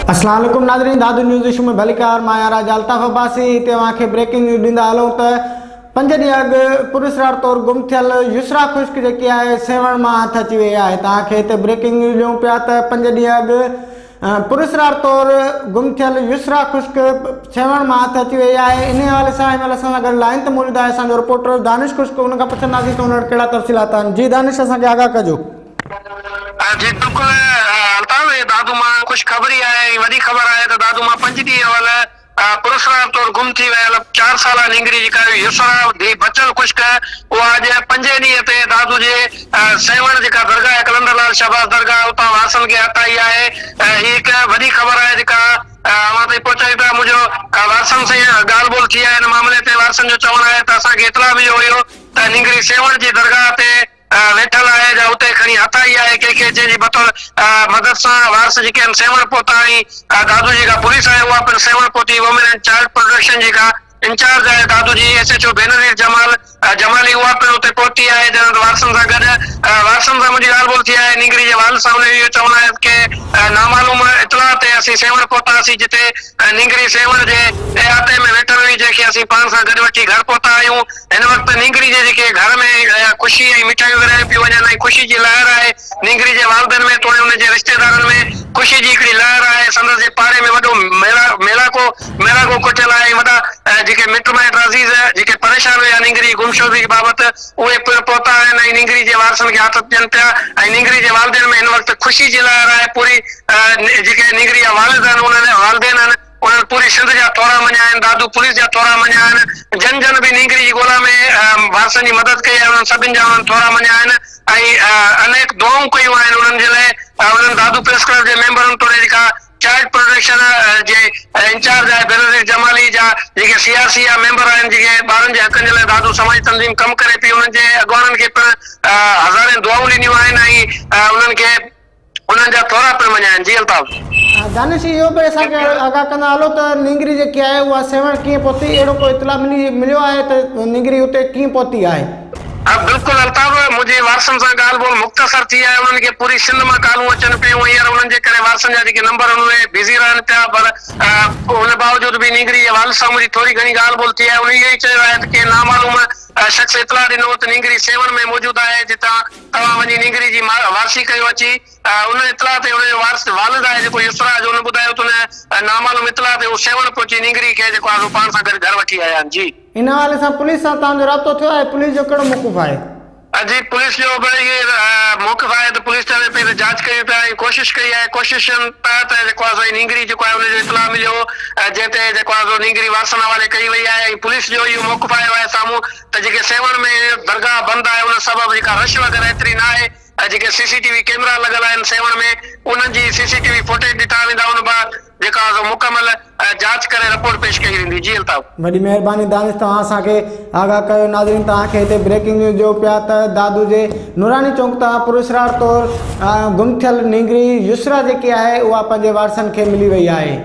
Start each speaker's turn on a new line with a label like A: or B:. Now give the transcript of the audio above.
A: अस्सलाम वालेकुम नाज़रीन, दादू न्यूज़ में भलीकार मां राज अल्ताफ़ अब्बासी तव्हांखे ब्रेकिंग न्यूज़ ॾींदा हलूं त 5 ॾींहं अॻु पुरस्कार तौरु गुम थियल युसरा खुश्क जेकी आहे सेवण मां हथ अची वई आहे। तव्हांखे हिते ब्रेकिंग न्यूज़ ॾियूं पिया त 5 ॾींहं अॻु पुरस्कार तौरु गुम थियल युसरा खुश्क सेवण मां हथ अची वई आहे। इन हवाले सां हिन महिल असां सां गॾु लाइन ते मौजूदु आहे असांजो रिपोर्टर दानिश खुश्क। हुन खां पुछंदासीं त हुन वटि कहिड़ा तफ़सीलात आहिनि। जी दानिश, असांखे आगाह कजो।
B: जी बिल्कुल अल्ताफ़, दादू मां कुछ खबरी है, वडी खबर है तो दादू मां 5 ॾींहं वाला पुरस्कार तौर गुम थी वियल 4 साल निंगरी जेका युसरा दी बचल खुश्क वो आज 5 ॾींहं ते दादू जे सेवण जेका दरगाह कलंदरलाल शहबाज दरगाह उतां वारसन के हटाई है। ही एक वडी खबर है जेका अवां ताईं पहुचाई पिया। मुंहिंजो वारसन से ॻाल्हि ॿोल थी आहे हिन मामले ते। वारसन जो चवणु आहे त असांखे इतला बि हुयो त निंगरी सेवण जी दरगाह ते वेठल है जा उते खणी हथाई है के जी बतौर मदद से वारस जेके सेवण पहुता दादू जी पुलिस है वह पिण सेवण पहुती। वुमेन एंड चाइल्ड प्रोटेक्शन जी इंचार्ज है दादू जी SHO बेनजीर जमाली वह पिण उते पहुती है। वारसन से गड वारसन से मुझी ॻाल्हि ॿोल थी है। निंगरी जे वाल सां इहो चवणु आहे कि नामालूम इतला ते असीं सेवण पहुतासीं जिते निंगरी सेवण जे अहाते में वेठल हुई जंहिंखे असीं पाण सां गॾु वठी घर पहुता आहियूं। हिन वक़्तु निंगरी जे जेके घर में ख़ुशी ऐं मिठाइयूं विरहायूं पियूं वञनि ऐं ख़ुशी जी लहर आहे। निंगरी जे वालदनि में तोड़े हुनजे रिश्तेदारनि में ख़ुशी जी हिकिड़ी लहर आहे। संदसि जे पाड़े में वॾो मेला को कुटियल आहे। वॾा जेके मिट माइट अज़ीज़ जेके परेशान हुआ निंगरी गुमशुदगी बाबति उहे पिण पहुता आहिनि ऐं निंगरी जे वारसनि खे हथ ॾियनि पिया ऐं निंगरी जे वालदेन में हिन वक़्तु ख़ुशी जी लहर आहे। पूरी जेके निंगरी जा वालिद आहिनि उन्हनि वालदेन आहिनि उन्हनि पूरी सिंध जा थोरा मञिया आहिनि। दादू पुलिस जा थोरा मञिया आहिनि। जन बि निंगरी जी ॻोल्हा में वारसनि जी मदद कई आहे। उन्हनि सभिनि जा उन्हनि थोरा मञिया आहिनि ऐं अनेक दुआऊं कयूं आहिनि उन्हनि जे लाइ। उन्हनि दादू प्रेस क्लब जे मेंबरनि तोड़े जेका चाइल्ड प्रोटेक्शन जे इंचार्ज आहे बेनजीर जमाली जा जेके सियासी मेंबर आहिनि जेके ॿारनि जे हक़नि जे लाइ दादू समाजी तंज़ीम कमु करे पई उन्हनि जे अॻवाननि खे पिण हज़ारे दुआऊं ॾिनियूं आहिनि ऐं उन्हनि खे उन्हनि जा थोरा पिण मञिया आहिनि। जी अल्ताफ़।
A: दानिश, इहो बि असांखे आगाह कंदा हलो त निंगरी जेकी आहे उहा सेवण कीअं पहुती? अहिड़ो को इतला मिलियो आहे त निंगरी उते कीअं पहुती आहे?
B: बिल्कुल अल्ताफ़, मुझे वारसन से ॻाल्हि ॿोल मुख़्तसर थी है। उन्हनि खे पूरी सिंध में कॉलूं अचनि पियूं। हींअर उन्हनि जे करे वारसन जा जेके नंबर उन्हनि बिज़ी रहनि पिया, पर उन बावजूद भी निंगरी जे वाल सां मुंहिंजी थोरी घणी ॻाल्हि ॿोल थी है। उन इहो ई चयो आहे कि नामालूम शख़्स इतला ॾिनो त निंगरी सेवण में मौजूद आहे जितां तव्हां वञी निंगरी जी वारसी कयो अची। उन इतला ते उनजो वालिद आहे जेको युसरा जो उन ॿुधायो त उन नामालूम इतला ते उहो सेवण पहुची निंगरी खे जेको आहे पाण सां गॾु घर वठी आया आहिनि। जी
A: इन हवाले सां पुलिस सां तव्हांजो राब्तो थियो आहे? पुलिस जो कहिड़ो मौक़िफ़ आहे?
B: जी पुलिस जो ये मौक़िफ़ है तो पुलिस चवे पई त जांच कई पिया, कोशिश कई है। कोशिशनि तहत जेको आहे निंगरी जेको आहे उनजो इतला मिलियो जंहिंते जेको आहे निंगरी वारसन हवाले कई वई आहे। पुलिस जो इहो मौक़िफ़ आयो आहे साम्हूं त जेके सेवण में दरगाह बंदि आहे उन सबबु जेका रश वग़ैरह एतिरी न आहे। जेके CCTV कैमरा लॻल आहिनि सेवण में उन्हनि जी CCTV फुटेज ॾिठा वेंदा। उन बाद जेका मुकमल जांच करे रिपोर्ट पेश कई वेंदी। जी अल्ताफ़।
A: वॾी महिरबानी दानिश, तव्हां असांखे आगाह कयो। नाज़रीन, तव्हांखे हिते ब्रेकिंग न्यूज़ जो पिया त दादू जे नूरानी चौक तां पुरस्कार तौरु गुम थियल निंगरी युसरा जेकी आहे उहा पंहिंजे वारसनि खे मिली वई आहे।